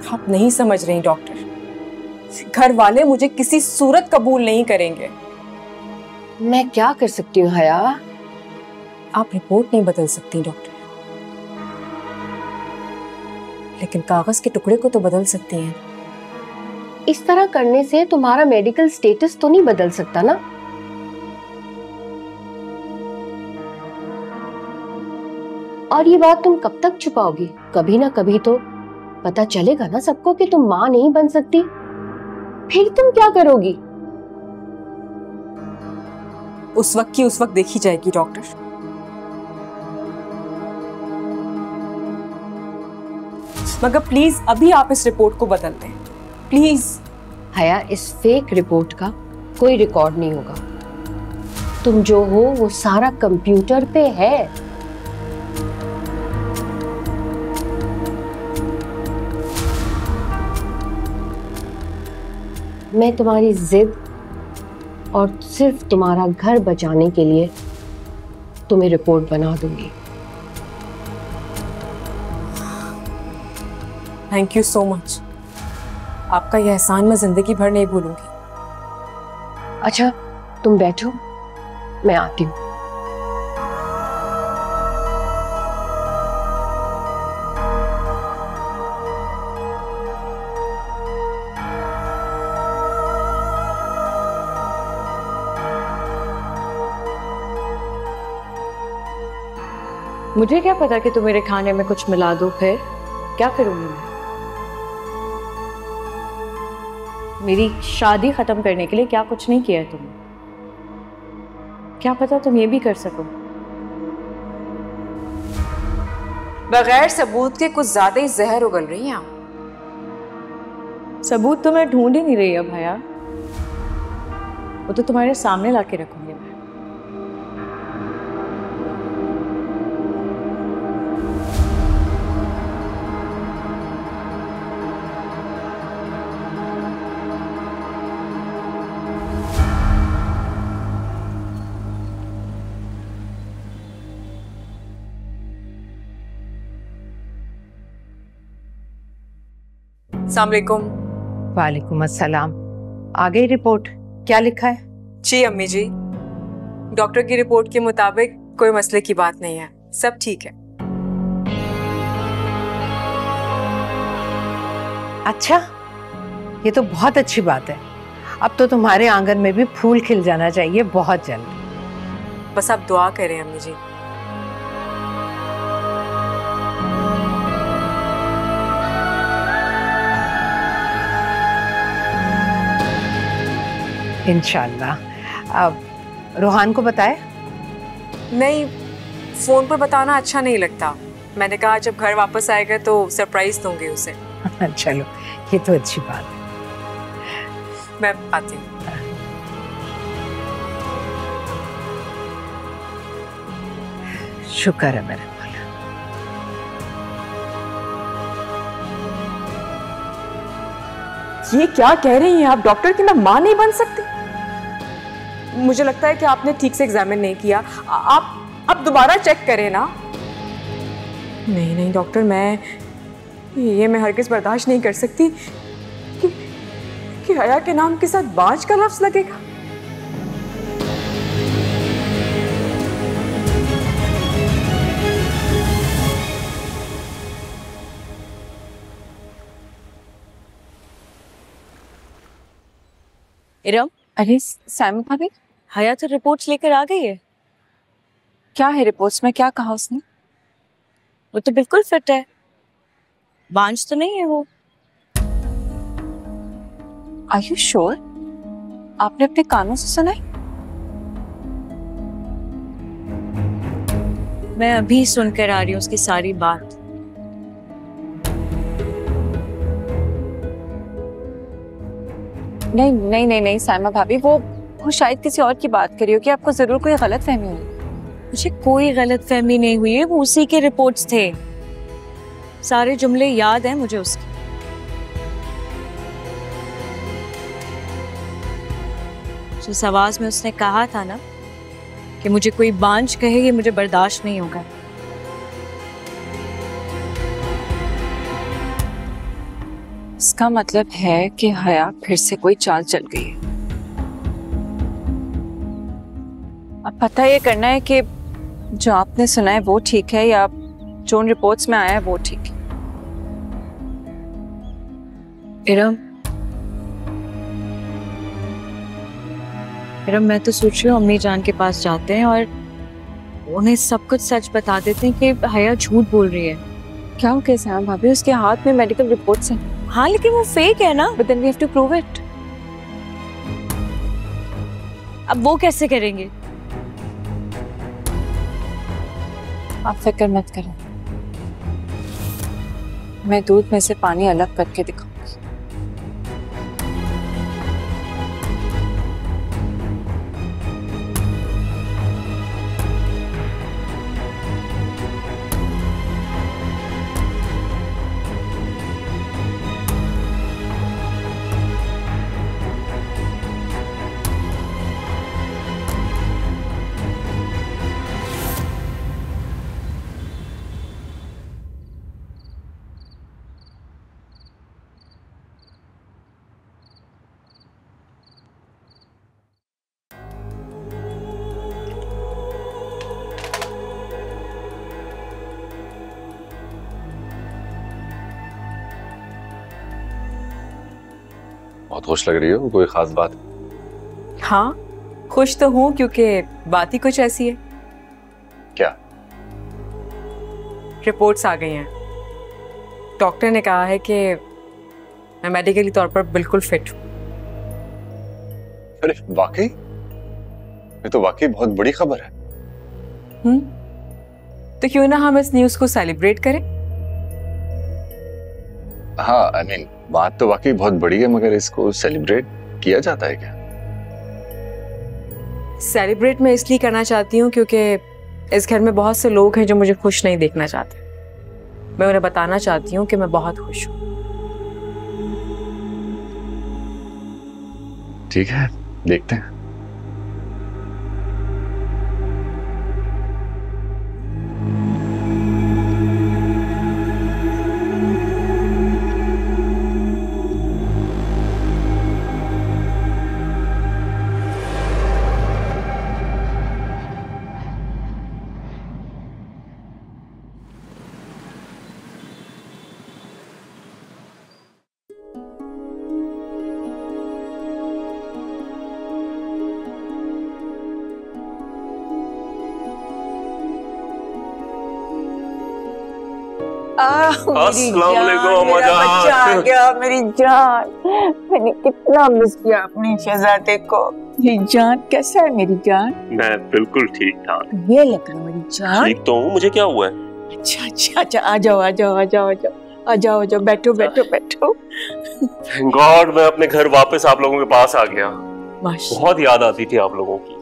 आप नहीं समझ रही डॉक्टर, घर वाले मुझे किसी सूरत कबूल नहीं करेंगे। मैं क्या कर सकती हूँ हया? आप रिपोर्ट नहीं बदल सकती डॉक्टर, लेकिन कागज के टुकड़े को तो बदल सकती हैं। इस तरह करने से तुम्हारा मेडिकल स्टेटस तो नहीं बदल सकता ना? और ये बात तुम कब तक छुपाओगी? कभी ना कभी तो पता चलेगा ना सबको कि तुम मां नहीं बन सकती। फिर तुम क्या करोगी? उस वक्त की उस वक्त देखी जाएगी डॉक्टर। मगर प्लीज अभी आप इस रिपोर्ट को बदल दें, प्लीज। हया, इस फेक रिपोर्ट का कोई रिकॉर्ड नहीं होगा। तुम जो हो वो सारा कंप्यूटर पे है। मैं तुम्हारी जिद और सिर्फ तुम्हारा घर बचाने के लिए तुम्हें रिपोर्ट बना दूंगी। Thank you so much. आपका यह एहसान मैं जिंदगी भर नहीं भूलूंगी। अच्छा, तुम बैठो, मैं आती हूँ। मुझे क्या पता कि तुम मेरे खाने में कुछ मिला दो, फिर क्या करूंगी मैं? मेरी शादी खत्म करने के लिए क्या कुछ नहीं किया है तुमने। क्या पता तुम ये भी कर सको। बगैर सबूत के कुछ ज्यादा ही जहर उगल रही हैं आप। सबूत तो मैं ढूंढ ही नहीं रही अब भैया, वो तो तुम्हारे सामने लाके रखूंगी मैं। अस्सलाम वालेकुम। वालेकुम अस्सलाम। आ गई रिपोर्ट? क्या लिखा है? जी अम्मी जी, डॉक्टर की रिपोर्ट के मुताबिक कोई मसले की बात नहीं है, सब ठीक है। अच्छा, ये तो बहुत अच्छी बात है। अब तो तुम्हारे आंगन में भी फूल खिल जाना चाहिए बहुत जल्द। बस आप दुआ करें अम्मी जी। इंशाल्लाह। अब रोहान को बताए? नहीं, फोन पर बताना अच्छा नहीं लगता। मैंने कहा जब घर वापस आएगा तो सरप्राइज दूंगी उसे। चलो, ये तो अच्छी बात है। मैं आती हूँ। शुक्र है मेरे मौला। ये क्या कह रही हैं आप डॉक्टर कि मैं मां नहीं बन सकती? मुझे लगता है कि आपने ठीक से एग्जामिन नहीं किया। आप दोबारा चेक करें ना। नहीं नहीं डॉक्टर, मैं हरगिज़ बर्दाश्त नहीं कर सकती कि हया के नाम के साथ बांझ का लफ्ज लगेगा। इरम, अरे सैम भाभी, हया तो रिपोर्ट्स लेकर आ गई है। क्या है रिपोर्ट्स में? क्या कहा उसने? वो तो बिल्कुल फिट है, बांझ तो नहीं है वो। Are you sure? आपने अपने कानों से सुना है? मैं अभी सुनकर आ रही हूँ उसकी सारी बात। नहीं नहीं नहीं नहीं साइमा भाभी, वो शायद किसी और की बात करी हो कि आपको जरूर कोई गलत फहमी हुई। मुझे कोई गलत फहमी नहीं हुई है, वो उसी के रिपोर्ट्स थे। सारे जुमले याद हैं मुझे उसके। जिस आवाज में उसने कहा था ना कि मुझे कोई बांझ कहे, ये मुझे बर्दाश्त नहीं होगा। इसका मतलब है कि हया फिर से कोई चाल चल गई है। अब पता ये करना है कि जो आपने सुना है वो ठीक है या जो उन रिपोर्ट्स में आया है वो ठीक है। इरम, मैं तो सोच रही हूँ अम्मी जान के पास जाते हैं और उन्हें सब कुछ सच बता देते हैं कि हया झूठ बोल रही है। क्या हो कैसे हैं भाभी? उसके हाथ में मेडिकल रिपोर्ट्स हैं। हाँ, लेकिन वो फेक है ना। But then we have to prove it. अब वो कैसे करेंगे? आप फिक्र मत करें, मैं दूध में से पानी अलग करके दिखाऊंगी। बहुत खुश लग रही हो, कोई खास बात? हाँ, खुश तो हूँ क्योंकि बात ही कुछ ऐसी है। क्या? रिपोर्ट्स आ गई हैं। डॉक्टर ने कहा है कि मैं मेडिकली तौर पर बिल्कुल फिट हूँ। अरे वाकई? ये तो वाकई बहुत बड़ी खबर है। तो क्यों ना हम इस न्यूज़ को सेलिब्रेट करें? हाँ, आई मीन बात तो वाकई बहुत बड़ी है, मगर इसको सेलिब्रेट किया जाता है क्या? सेलिब्रेट मैं इसलिए करना चाहती हूँ क्योंकि इस घर में बहुत से लोग हैं जो मुझे खुश नहीं देखना चाहते। मैं उन्हें बताना चाहती हूँ कि मैं बहुत खुश हूँ। ठीक है, देखते हैं। मेरी जान, मैंने कितना मिस किया अपनी शहजादे को। मेरी जान कैसा है मेरी जान? मैं बिल्कुल ठीक ठाक। ये लग रहा मेरी जान। ठीक तो हूँ, मुझे क्या हुआ है? अच्छा अच्छा अच्छा, आ जाओ आ जाओ आ जाओ आ जाओ आ जाओ आ जाओ, बैठो बैठो बैठो। थैंक गॉड मैं अपने घर वापस आप लोगों के पास आ गया। बहुत याद आती थी आप लोगों की।